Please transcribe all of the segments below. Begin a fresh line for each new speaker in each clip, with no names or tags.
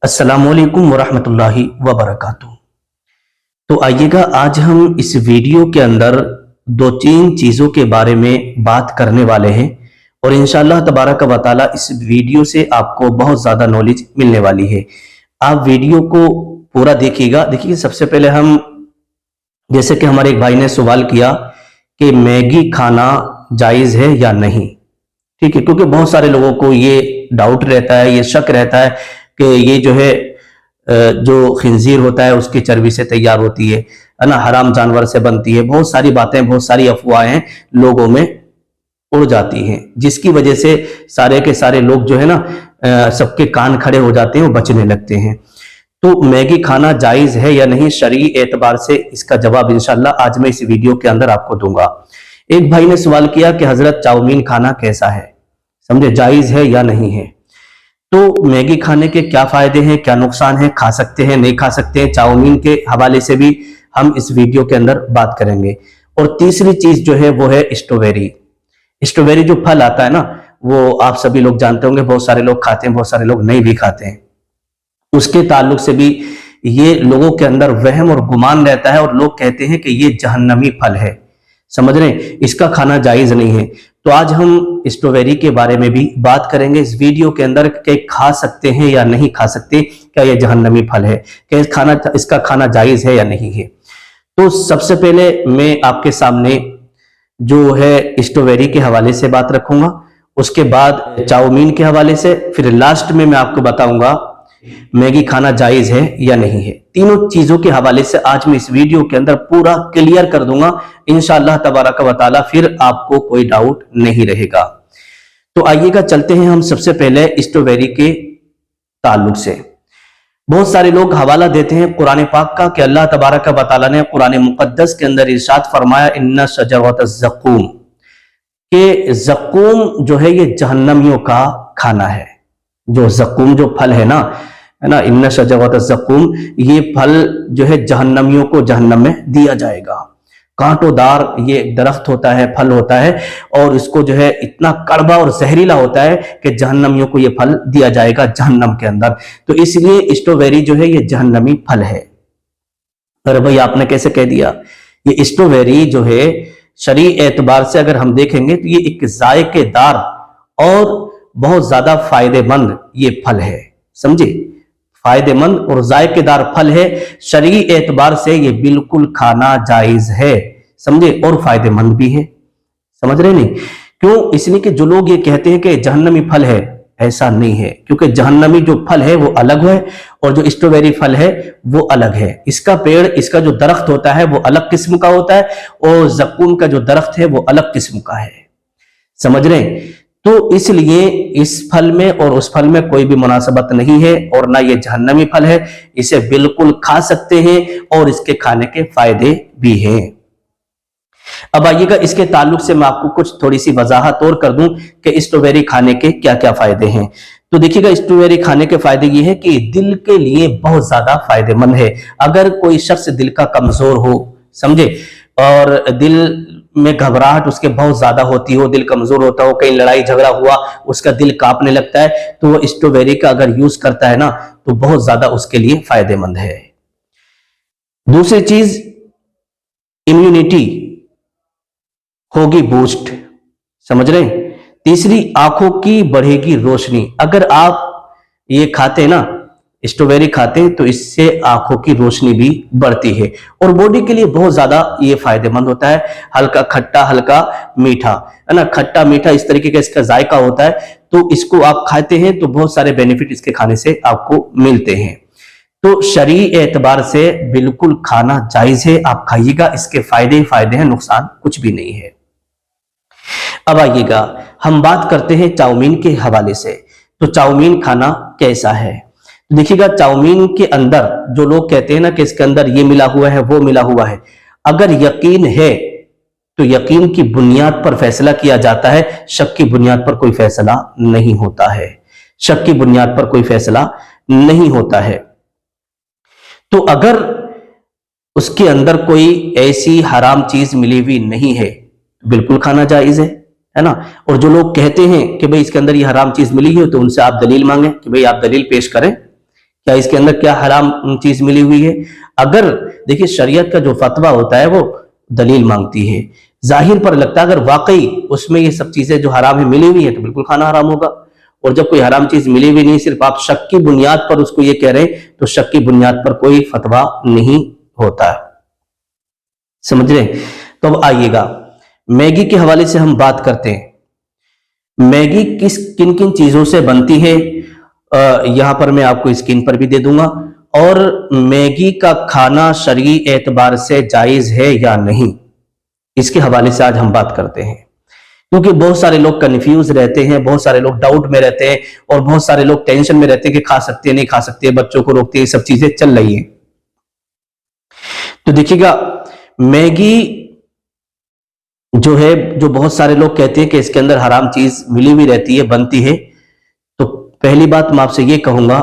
अस्सलामुअलैकुम वरहमतुल्लाहि वबरकातुहू। तो आइएगा, आज हम इस वीडियो के अंदर दो तीन चीज़ों के बारे में बात करने वाले हैं और इंशाअल्लाह तबारक व तआला इस वीडियो से आपको बहुत ज़्यादा नॉलेज मिलने वाली है। आप वीडियो को पूरा देखिएगा। देखिए, सबसे पहले हम, जैसे कि हमारे एक भाई ने सवाल किया कि मैगी खाना जायज़ है या नहीं, ठीक है, क्योंकि बहुत सारे लोगों को ये डाउट रहता है, ये शक रहता है कि ये जो है जो खिंजीर होता है उसकी चर्बी से तैयार होती है ना, हराम जानवर से बनती है। बहुत सारी बातें, बहुत सारी अफवाहें लोगों में उड़ जाती हैं, जिसकी वजह से सारे के सारे लोग जो है ना सबके कान खड़े हो जाते हैं और बचने लगते हैं। तो मैगी खाना जायज़ है या नहीं, शरई एतबार से इसका जवाब इंशाअल्लाह आज मैं इस वीडियो के अंदर आपको दूंगा। एक भाई ने सवाल किया कि हजरत चाउमीन खाना कैसा है, समझे, जायज़ है या नहीं है। तो मैगी खाने के क्या फायदे हैं, क्या नुकसान है, खा सकते हैं नहीं खा सकते हैं, चाउमीन के हवाले से भी हम इस वीडियो के अंदर बात करेंगे। और तीसरी चीज जो है वो है स्ट्रॉबेरी। स्ट्रॉबेरी जो फल आता है ना, वो आप सभी लोग जानते होंगे, बहुत सारे लोग खाते हैं, बहुत सारे लोग नहीं भी खाते हैं। उसके ताल्लुक से भी ये लोगों के अंदर वहम और गुमान रहता है और लोग कहते हैं कि ये जहन्नमी फल है, समझ रहे हैं, इसका खाना जायज नहीं है। तो आज हम स्ट्रॉबेरी के बारे में भी बात करेंगे इस वीडियो के अंदर कि खा सकते हैं या नहीं खा सकते, क्या यह जहन्नमी फल है, क्या इसका खाना जायज है या नहीं है। तो सबसे पहले मैं आपके सामने जो है स्ट्रॉबेरी के हवाले से बात रखूंगा, उसके बाद चाउमीन के हवाले से, फिर लास्ट में मैं आपको बताऊंगा मैगी खाना जायज है या नहीं है। तीनों चीजों के हवाले से आज मैं इस वीडियो के अंदर पूरा क्लियर कर दूंगा इंशाअल्लाह तबारक व तआला, फिर आपको कोई डाउट नहीं रहेगा। तो आइएगा, चलते हैं हम सबसे पहले स्ट्रॉबेरी के ताल्लुक से। बहुत सारे लोग हवाला देते हैं कुरान पाक का कि अल्लाह तबारक व तआला ने कुरान मुकद्दस के अंदर इरशाद फरमाया, इन्ना शजरत ज़क़ूम, के ज़क़ूम जो है ये जहन्नमियों का खाना है। जो ज़क़ूम जो फल है ना, इन्ना शजरत ज़क़ूम, ये फल जो है जहन्नमियों को जहन्नम में दिया जाएगा। कांटोदार ये दरख्त होता है, फल होता है, और इसको जो है इतना कड़वा और जहरीला होता है कि जहन्नमियों को ये फल दिया जाएगा जहन्नम के अंदर। तो इसलिए स्ट्रॉबेरी जो है ये जहन्नमी फल है। अरे भाई, आपने कैसे कह दिया? ये स्ट्रॉबेरी जो है शरई एतबार से अगर हम देखेंगे तो ये एक जायकेदार और बहुत ज्यादा फायदेमंद ये फल है, समझे, फायदेमंद और जायकेदार फल है। शरई एतबार से ये बिल्कुल खाना जायज है, समझे, और फायदेमंद भी है, समझ रहे नहीं। क्यों? इसलिए कि जो लोग ये कहते हैं कि जहन्नमी फल है, ऐसा नहीं है, क्योंकि जहन्नमी जो फल है वो अलग है और जो स्ट्रॉबेरी फल है वो अलग है। इसका पेड़, इसका जो दरख्त होता है वो अलग किस्म का होता है और ज़क़ूम का जो दरख्त है वो अलग किस्म का है, समझ रहे हैं। तो इसलिए इस फल में और उस फल में कोई भी मुनासबत नहीं है और ना ये जहन्नमी फल है, इसे बिल्कुल खा सकते हैं और इसके खाने के फायदे भी हैं। अब आइएगा, इसके ताल्लुक से मैं आपको कुछ थोड़ी सी वजाहत और कर दूं कि स्ट्रॉबेरी खाने के क्या क्या फायदे हैं। तो देखिएगा, स्ट्रॉबेरी खाने के फायदे ये है कि दिल के लिए बहुत ज्यादा फायदेमंद है। अगर कोई शख्स दिल का कमजोर हो, समझे, और दिल में घबराहट उसके बहुत ज्यादा होती हो, दिल कमजोर होता हो, कहीं लड़ाई झगड़ा हुआ, उसका दिल कांपने लगता है, तो वो स्ट्रॉबेरी का अगर यूज करता है ना तो बहुत ज्यादा उसके लिए फायदेमंद है। दूसरी चीज, इम्यूनिटी होगी बूस्ट, समझ रहे हैं। तीसरी, आंखों की बढ़ेगी रोशनी। अगर आप ये खाते ना, स्ट्रॉबेरी खाते हैं, तो इससे आंखों की रोशनी भी बढ़ती है और बॉडी के लिए बहुत ज्यादा ये फायदेमंद होता है। हल्का खट्टा, हल्का मीठा, है ना, खट्टा मीठा इस तरीके का इसका जायका होता है। तो इसको आप खाते हैं तो बहुत सारे बेनिफिट इसके खाने से आपको मिलते हैं। तो शरई एतबार से बिल्कुल खाना जायज है, आप खाइएगा, इसके फायदे ही फायदे हैं, नुकसान कुछ भी नहीं है। अब आइएगा, हम बात करते हैं चाउमीन के हवाले से। तो चाउमीन खाना कैसा है? देखिएगा, चाउमीन के अंदर जो लोग कहते हैं ना कि इसके अंदर ये मिला हुआ है, वो मिला हुआ है, अगर यकीन है तो यकीन की बुनियाद पर फैसला किया जाता है, शक की बुनियाद पर कोई फैसला नहीं होता है, शक की बुनियाद पर कोई फैसला नहीं होता है। तो अगर उसके अंदर कोई ऐसी हराम चीज मिली हुई नहीं है, बिल्कुल खाना जायज है ना। और जो लोग कहते हैं कि भाई इसके अंदर ये हराम चीज मिली है, तो उनसे आप दलील मांगे कि भाई आप दलील पेश करें क्या इसके अंदर क्या हराम चीज मिली हुई है? अगर देखिए शरीयत का जो फतवा होता है वो दलील मांगती है, जाहिर पर लगता है अगर वाकई उसमें ये सब चीजें जो हराम है मिली हुई है तो बिल्कुल खाना हराम होगा। और जब कोई हराम चीज मिली हुई नहीं, सिर्फ आप शक की बुनियाद पर उसको ये कह रहे हैं, तो शक की बुनियाद पर कोई फतवा नहीं होता। समझ रहे? तो अब आइएगा मैगी के हवाले से हम बात करते हैं। मैगी किन किन चीजों से बनती है यहां पर मैं आपको स्क्रीन पर भी दे दूंगा, और मैगी का खाना शरई एतबार से जायज है या नहीं, इसके हवाले से आज हम बात करते हैं। क्योंकि बहुत सारे लोग कंफ्यूज रहते हैं, बहुत सारे लोग डाउट में रहते हैं, और बहुत सारे लोग टेंशन में रहते हैं कि खा सकते हैं नहीं खा सकते, बच्चों को रोकते हैं, सब चीजें चल रही हैं। तो देखिएगा मैगी जो है, जो बहुत सारे लोग कहते हैं कि इसके अंदर हराम चीज मिली हुई रहती है, बनती है, तो पहली बात मैं आपसे ये कहूंगा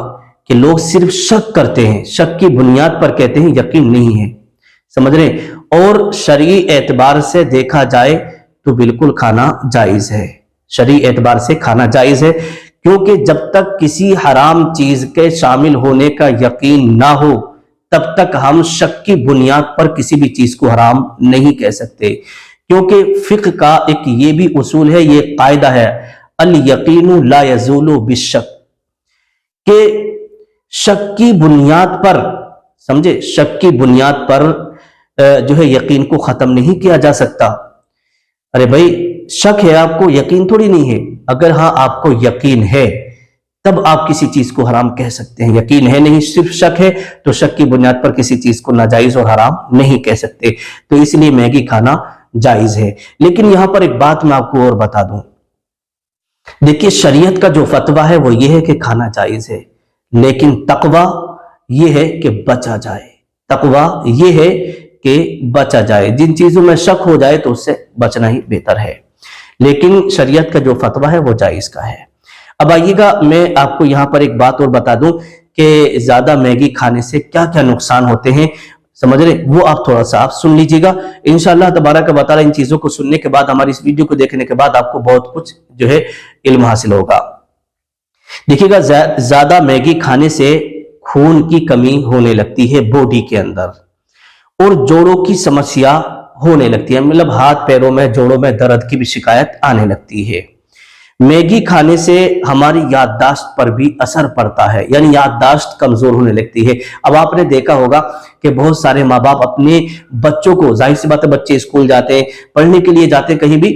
कि लोग सिर्फ शक करते हैं, शक की बुनियाद पर कहते हैं, यकीन नहीं है। समझ रहे? और शरई एतबार से देखा जाए तो बिल्कुल खाना जायज है, शरई एतबार से खाना जायज है, क्योंकि जब तक किसी हराम चीज के शामिल होने का यकीन ना हो तब तक हम शक की बुनियाद पर किसी भी चीज को हराम नहीं कह सकते। क्योंकि फिक्र का एक ये भी उसूल है, ये कायदा है, अल यकीनु ला यज़ूलु बिश्शक, के शक की बुनियाद पर, समझे, शक की बुनियाद पर जो है यकीन को खत्म नहीं किया जा सकता। अरे भाई शक है आपको, यकीन थोड़ी नहीं है। अगर हाँ आपको यकीन है तब आप किसी चीज को हराम कह सकते हैं, यकीन है नहीं, सिर्फ शक है, तो शक की बुनियाद पर किसी चीज को नाजायज और हराम नहीं कह सकते। तो इसलिए मैगी खाना जायज है। लेकिन यहां पर एक बात मैं आपको और बता दूं, देखिए शरीयत का जो फतवा है वो ये है कि खाना जायज है, लेकिन तकवा ये है कि बचा जाए, तकवा ये है कि बचा जाए, जिन चीजों में शक हो जाए तो उससे बचना ही बेहतर है। लेकिन शरीयत का जो फतवा है वो जायज का है। अब आइएगा मैं आपको यहां पर एक बात और बता दूं कि ज्यादा मैगी खाने से क्या क्या नुकसान होते हैं, समझ रहे, वो आप थोड़ा सा आप सुन लीजिएगा। इंशाअल्लाह तबारक व तआला इन चीजों को सुनने के बाद, हमारी इस वीडियो को देखने के बाद आपको बहुत कुछ जो है इल्म हासिल होगा। देखिएगा ज्यादा मैगी खाने से खून की कमी होने लगती है बॉडी के अंदर, और जोड़ों की समस्या होने लगती है, मतलब हाथ पैरों में जोड़ों में दर्द की भी शिकायत आने लगती है। मैगी खाने से हमारी याददाश्त पर भी असर पड़ता है, यानी याददाश्त कमजोर होने लगती है। अब आपने देखा होगा कि बहुत सारे माँ बाप अपने बच्चों को, जाहिर सी बात है बच्चे स्कूल जाते हैं, पढ़ने के लिए जाते हैं कहीं भी,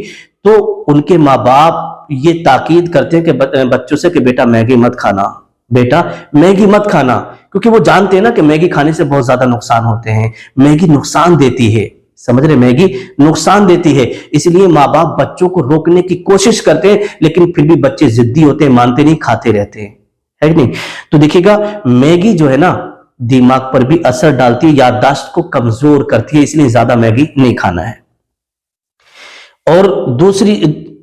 तो उनके माँ बाप ये ताकीद करते हैं कि बच्चों से कि बेटा मैगी मत खाना, बेटा मैगी मत खाना, क्योंकि वो जानते हैं ना कि मैगी खाने से बहुत ज्यादा नुकसान होते हैं, मैगी नुकसान देती है, समझ रहे, मैगी नुकसान देती है। इसलिए माँ बाप बच्चों को रोकने की कोशिश करते हैं, लेकिन फिर भी बच्चे जिद्दी होते हैं, मानते नहीं, खाते रहते हैं, है कि नहीं? तो देखिएगा मैगी जो है ना दिमाग पर भी असर डालती है, याददाश्त को कमजोर करती है, इसलिए ज्यादा मैगी नहीं खाना है। और दूसरी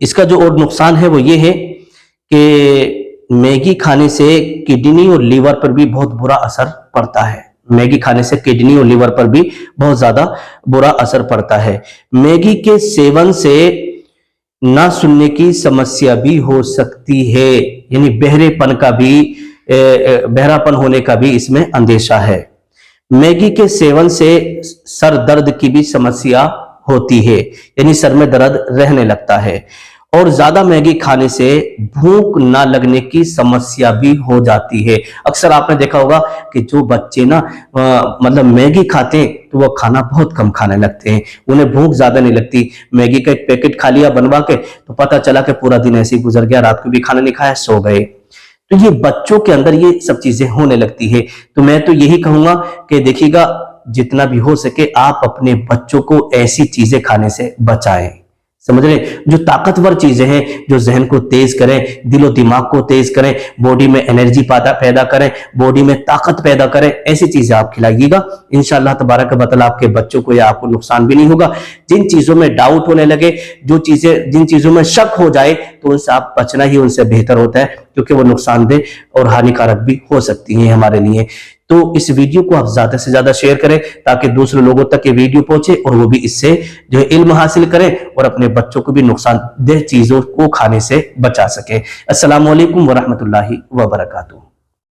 इसका जो और नुकसान है वो ये है कि मैगी खाने से किडनी और लीवर पर भी बहुत बुरा असर पड़ता है। मैगी खाने से किडनी और लीवर पर भी बहुत ज्यादा बुरा असर पड़ता है। मैगी के सेवन से ना सुनने की समस्या भी हो सकती है, यानी बहरेपन का भी, बहरापन होने का भी इसमें अंदेशा है। मैगी के सेवन से सर दर्द की भी समस्या होती है, यानी सर में दर्द रहने लगता है। और ज्यादा मैगी खाने से भूख ना लगने की समस्या भी हो जाती है। अक्सर आपने देखा होगा कि जो बच्चे ना मतलब मैगी खाते हैं तो वो खाना बहुत कम खाने लगते हैं, उन्हें भूख ज्यादा नहीं लगती। मैगी का एक पैकेट खा लिया बनवा के तो पता चला कि पूरा दिन ऐसे ही गुजर गया, रात को भी खाना नहीं खाया, सो गए। तो ये बच्चों के अंदर ये सब चीजें होने लगती है। तो मैं तो यही कहूंगा कि देखिएगा जितना भी हो सके आप अपने बच्चों को ऐसी चीजें खाने से बचाएं, समझ रहे, जो ताकतवर चीजें हैं, जो जहन को तेज करें, दिलो दिमाग को तेज करें, बॉडी में एनर्जी पैदा करें, बॉडी में ताकत पैदा करें, ऐसी चीजें आप खिलाइएगा। इंशाअल्लाह तबारक व तआला आपके बच्चों को या आपको नुकसान भी नहीं होगा। जिन चीजों में डाउट होने लगे, जिन चीजों में शक हो जाए, तो उनसे आप बचना ही उनसे बेहतर होता है, क्योंकि वो नुकसानदेह और हानिकारक भी हो सकती है हमारे लिए। तो इस वीडियो को आप ज्यादा से ज्यादा शेयर करें ताकि दूसरे लोगों तक ये वीडियो पहुंचे और वो भी इससे जो है इल्म हासिल करें और अपने बच्चों को भी नुकसानदेह चीजों को खाने से बचा सके। अस्सलामु अलैकुम व रहमतुल्लाहि व बरकातुहू।